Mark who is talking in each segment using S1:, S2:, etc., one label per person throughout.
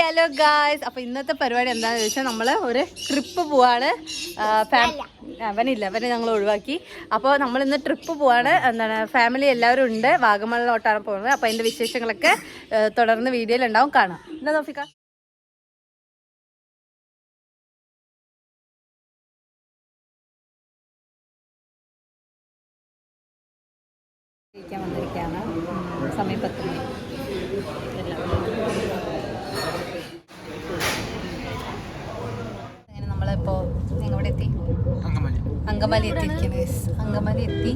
S1: Hello guys. അപ്പോൾ ഇന്നത്തെ പരിപാടി എന്താണെന്ന് ചോദിച്ചാൽ നമ്മൾ ഒരു ട്രിപ്പ് പോവാണ്. അവനെ ഞങ്ങൾ ഒഴിവാക്കി. അപ്പോൾ നമ്മളിന്ന് ട്രിപ്പ് പോവാണ്. എന്താണ്, ഫാമിലി എല്ലാവരും ഉണ്ട്. വാഗമണിലോട്ടാണ് പോകുന്നത്. അപ്പോൾ അതിൻ്റെ വിശേഷങ്ങളൊക്കെ തുടർന്ന് വീഡിയോയിൽ ഉണ്ടാവും, കാണാം. എന്താ നോഫിക്ക? വന്നിരിക്കുകയാണ്. സമയം 10 മണി. അങ്ങനെ നമ്മളിപ്പോൾ എവിടെ എത്തി? അങ്കമാലി എത്തിയിരിക്കുന്നു. അങ്കമാലി എത്തി.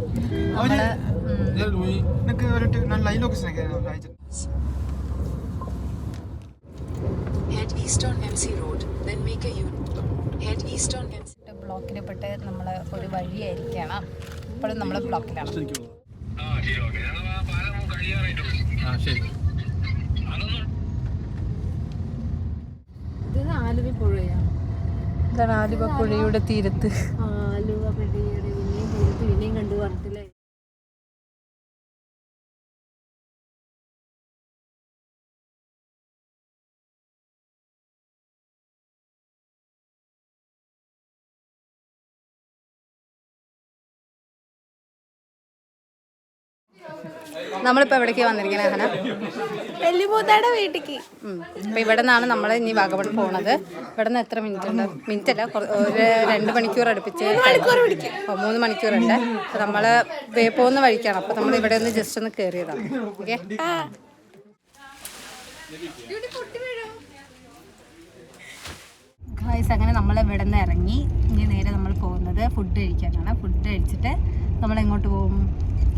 S1: ബ്ലോക്കിനെ പെട്ട് നമ്മൾ ഒരു വഴിയായിരിക്കുകയാണ്. ഇപ്പോഴും നമ്മൾ ബ്ലോക്കിലാണ്. ഇത് ആലുവ പുഴയാണ്. ഇതാണ് ആലുവ പുഴയുടെ തീരത്ത്. ആലുവ പുഴയുടെ പിന്നെയും കണ്ടു പറഞ്ഞിട്ടില്ലേ. നമ്മളിപ്പോൾ എവിടേക്ക് വന്നിരിക്കുന്നത് ഹന? വെല്ലിമൂത്തയുടെ വീട്ടിലേക്ക്. അപ്പോൾ ഇവിടെ നിന്നാണ് നമ്മൾ ഇനി വാഗമൺ പോണത്. ഇവിടെ നിന്ന് എത്ര മിനിറ്റ് ഉണ്ട്? മിനിറ്റ് അല്ല, ഒരു 2 മണിക്കൂർ അടുപ്പിച്ച് 3 മണിക്കൂറുണ്ട്. അപ്പോൾ നമ്മൾ പോകുന്ന വഴിക്കാണ്. അപ്പോൾ നമ്മൾ ഇവിടെ ഒന്ന് ജസ്റ്റ് ഒന്ന് കയറിയതാണ്. Okay, guys. അങ്ങനെ നമ്മൾ ഇവിടെ നിന്ന് ഇറങ്ങി. ഇനി നേരെ നമ്മൾ പോകുന്നത് ഫുഡ് കഴിക്കാനാണ്. ഫുഡ് കഴിച്ചിട്ട് നമ്മൾ എങ്ങോട്ട് പോകും?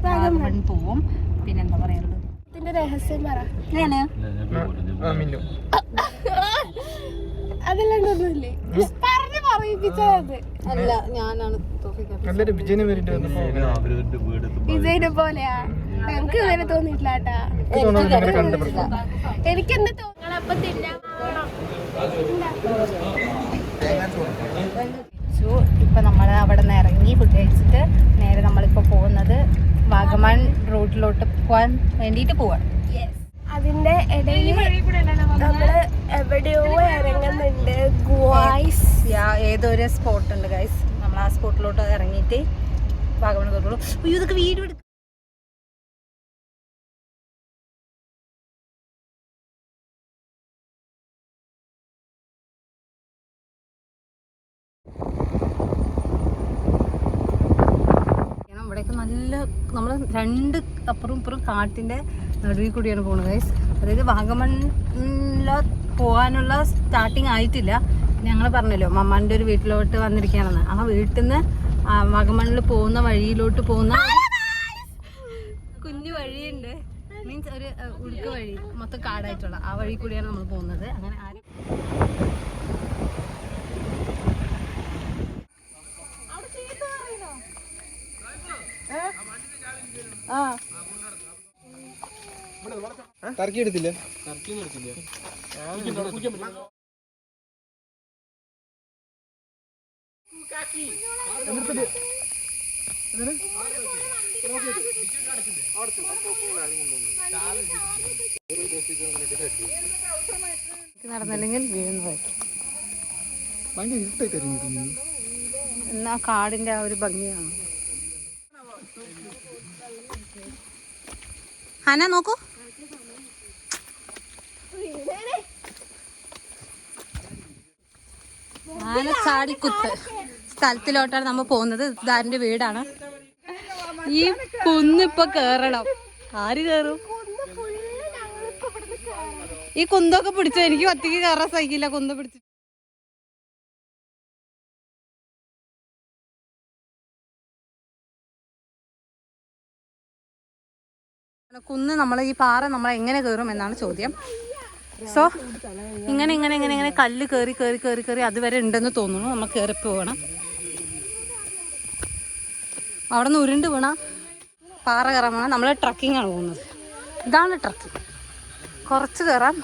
S1: വാഗമൺ പോവും. പിന്നെന്താ പറയാനുള്ളത്? ഇതിന്റെ രഹസ്യം പറ. അതല്ലാണ്ടൊന്നുമില്ലേ പറഞ്ഞു പറയിപ്പിച്ചത്? അല്ല, ഞാനാണ് വിജയനെ പോലെയാ. എനിക്ക് ഇതുവരെ തോന്നിയിട്ടില്ല കേട്ടാ. എനിക്കെന്ത് തോന്നണപ്പത്തില്ല. ഇപ്പൊ നമ്മൾ അവിടെ നിന്ന് ഇറങ്ങി ഫുഡ് കഴിച്ചിട്ട് നേരെ നമ്മളിപ്പോ പോകുന്നത് വാഗമൺ റോഡിലോട്ട് പോകാൻ വേണ്ടിയിട്ട് പോവാണ്. അതിന്റെ ഇടയിൽ നമ്മള് എവിടെയോ ഇറങ്ങുന്നുണ്ട്. ഏതൊരു സ്പോട്ട് ഉണ്ട് ഗൈസ്. നമ്മൾ ആ സ്പോട്ടിലോട്ട് ഇറങ്ങിയിട്ട് വാഗമൺ കയറുള്ളൂ. അയ്യോ, ഇതൊക്കെ വീഡിയോ എടുക്കും. ഇവിടെയൊക്കെ നല്ല, നമ്മൾ 2 അപ്പുറം ഇപ്പുറം കാട്ടിൻ്റെ നടുവിൽ കൂടിയാണ് പോകുന്നത് ഗൈസ്. അതായത് വാഗമണില് പോകാനുള്ള സ്റ്റാർട്ടിങ് ആയിട്ടില്ല. ഞങ്ങൾ പറഞ്ഞല്ലോ മമ്മാൻ്റെ ഒരു വീട്ടിലോട്ട് വന്നിരിക്കുകയാണെന്ന്. ആ വീട്ടിൽ നിന്ന് വാഗമണിൽ പോകുന്ന വഴിയിലോട്ട് പോകുന്ന കുഞ്ഞു വഴിയുണ്ട്. മീൻസ് ഒരു ഉടുക്ക വഴി, മൊത്തം കാടായിട്ടുള്ള ആ വഴി കൂടിയാണ് നമ്മൾ പോകുന്നത്. അങ്ങനെ ആരും
S2: ടർക്കി എടുത്തില്ല.
S1: നടന്നില്ലെങ്കിൽ വീഴുന്നതായിരിക്കും. എന്നാ കാടിന്റെ ആ ഒരു ഭംഗിയാണ്. ഹന നോക്കൂ, ആനച്ചാടിക്കുത്ത് സ്ഥലത്തിലോട്ടാണ് നമ്മൾ പോകുന്നത്. ഇതാരിന്റെ വീടാണ്. ഈ കുന്നിപ്പൊ കേറണം. ആര് കേറും? ഈ കുന്തൊക്കെ പിടിച്ചോ? എനിക്ക് ഒറ്റയ്ക്ക് കയറാൻ സഹിക്കില്ല കുന്ത പിടിച്ച്. കുന്ന് നമ്മൾ ഈ പാറ നമ്മൾ എങ്ങനെ കയറും എന്നാണ് ചോദ്യം. സോ ഇങ്ങനെ കല്ല് കയറി അതുവരെ ഉണ്ടെന്ന് തോന്നുന്നു. നമ്മൾ കയറി പോകണം. അവിടെ നിന്ന് ഉരുണ്ട് വീണ പാറ കയറാൻ വേണം. നമ്മൾ ട്രക്കിംഗ് ആണ് പോകുന്നത്. ഇതാണ് ട്രക്കിംഗ്. കുറച്ച് കയറാം.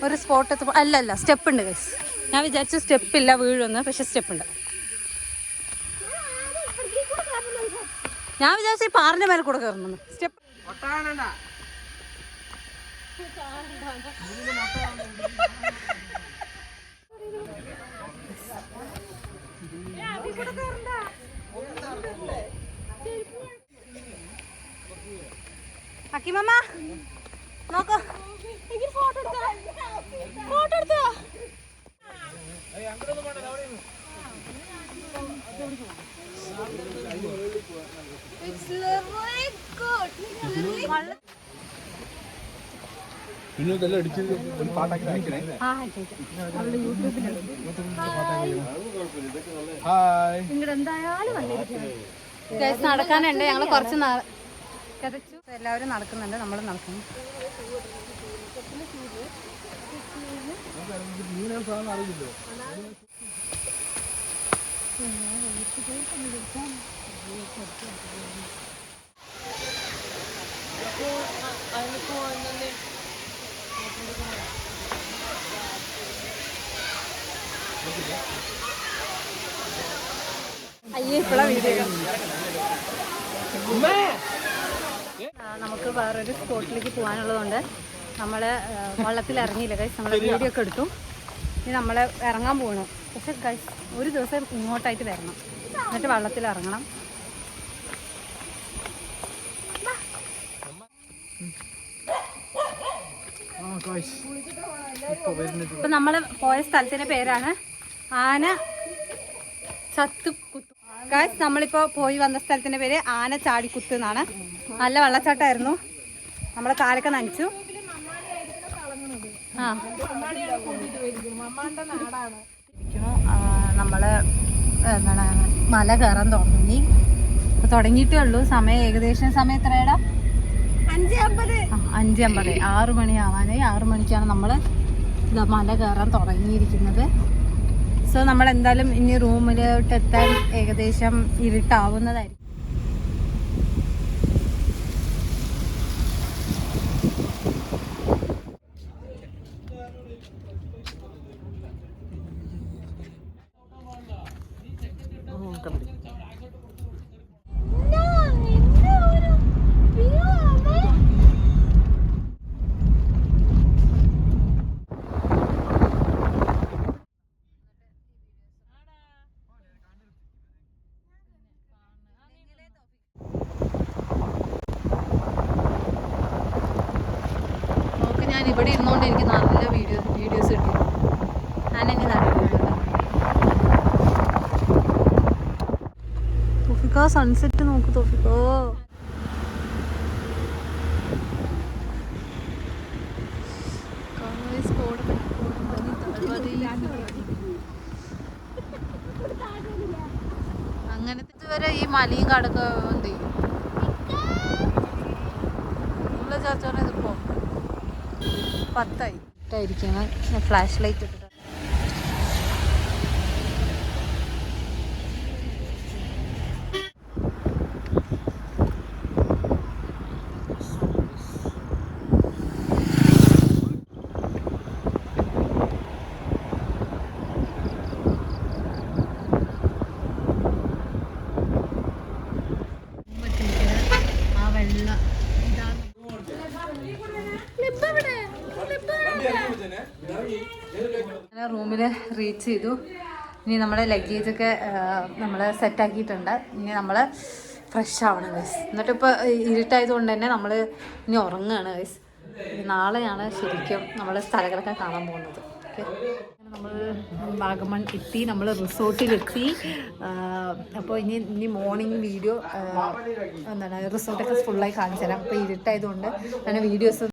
S1: ഒരു സ്പോട്ട് എത്തുമ്പോൾ അല്ല സ്റ്റെപ്പ് ഉണ്ട് ഗൈസ്. ഞാൻ വിചാരിച്ചു സ്റ്റെപ്പില്ല വീഴുമെന്ന്, പക്ഷെ സ്റ്റെപ്പ് ഉണ്ട്. ഞാൻ വിചാരിച്ചു ഈ പാറിൻ്റെ മേലെ കൂടെ കയറുന്നു. സ്റ്റെപ്പ്
S2: പിന്നെ ഇതെല്ലാം അടിച്ച് ഒരു പാട്ടാക്കി അയക്കണേ. ഹായ്.
S1: നടക്കാനുണ്ട്. ഞങ്ങൾ കുറച്ച് കഥച്ചു. എല്ലാവരും നടക്കുന്നുണ്ട്, നമ്മൾ നടക്കുന്നു.
S2: അറിയില്ലോ.
S1: അയ്യേ ഇപ്പോഴാ വീഡിയോ. നമുക്ക് വേറൊരു സ്പോട്ടിലേക്ക് പോകാനുള്ളതുകൊണ്ട് നമ്മൾ വള്ളത്തിൽ ഇറങ്ങിയില്ല ഗൈസ്. നമ്മൾ വീഡിയോ ഒക്കെ എടുത്തു. ഇനി നമ്മൾ ഇറങ്ങാൻ പോകണം. പക്ഷെ ഗൈസ് ഒരു ദിവസം ഇങ്ങോട്ടായിട്ട് വരണം, എന്നിട്ട് വള്ളത്തിൽ ഇറങ്ങണം. ഇപ്പൊ നമ്മൾ പോയ സ്ഥലത്തിന്റെ പേരാണ് ആന ചത്തുകുത്ത്. ഗൈസ് നമ്മളിപ്പോ പോയി വന്ന സ്ഥലത്തിന്റെ പേര് ആന ചാടിക്കുത്ത് എന്നാണ്. നല്ല വെള്ളച്ചാട്ടമായിരുന്നു. നമ്മൾ കാലൊക്കെ നനച്ചു. നമ്മള് എന്താണ് മല കയറാൻ തുടങ്ങിയിട്ടേ ഉള്ളൂ. സമയം ഏകദേശം സമയം എത്രയാടാ? 5:50. 6 മണിയാവാനായി. 6 മണിക്കാണ് നമ്മൾ മല കയറാൻ തുടങ്ങിയിരിക്കുന്നത്. സോ നമ്മൾ എന്തായാലും ഇനി റൂമിലോട്ട് എത്താൻ ഏകദേശം ഇരുട്ടാവുന്നതായിരിക്കും. ഞാൻ ഇവിടെ ഇരുന്നുകൊണ്ട് എനിക്ക് നല്ല വീഡിയോസ് കിട്ടി. ഞാനെങ്ങനെ തോഫിക്ക സൺസെറ്റ് നോക്ക് തോഫിക്കോ. അങ്ങനത്തെ ഇതുവരെ ഈ മലയും കാടൊക്കെ എന്ത് ചെയ്യും നമ്മള് ചർച്ച ഇതിപ്പോ 10 ആയിരിക്കും. ഫ്ലാഷ് ലൈറ്റ് ഇട്ടിട്ട് ആ വെള്ള റൂമിൽ റീച്ച് ചെയ്തു. ഇനി നമ്മുടെ ലഗേജൊക്കെ നമ്മൾ സെറ്റാക്കിയിട്ടുണ്ട്. ഇനി നമ്മൾ ഫ്രഷ് ആവണം ഗൈസ്. എന്നിട്ടിപ്പോൾ ഇരുട്ടായതുകൊണ്ട് തന്നെ നമ്മൾ ഇനി ഉറങ്ങുകയാണ് ഗൈസ്. നാളെയാണ് ശരിക്കും നമ്മൾ സ്ഥലങ്ങളൊക്കെ കാണാൻ പോകുന്നത്. ഓക്കെ, നമ്മൾ വാഗമൺ എത്തി, നമ്മൾ റിസോർട്ടിലെത്തി. അപ്പോൾ ഇനി മോർണിംഗ് വീഡിയോ എന്താണ് റിസോർട്ടൊക്കെ ഫുള്ളായി കാണിച്ചു തരാം. അപ്പോൾ ഇരുട്ടായതുകൊണ്ട് ഞാൻ വീഡിയോസ്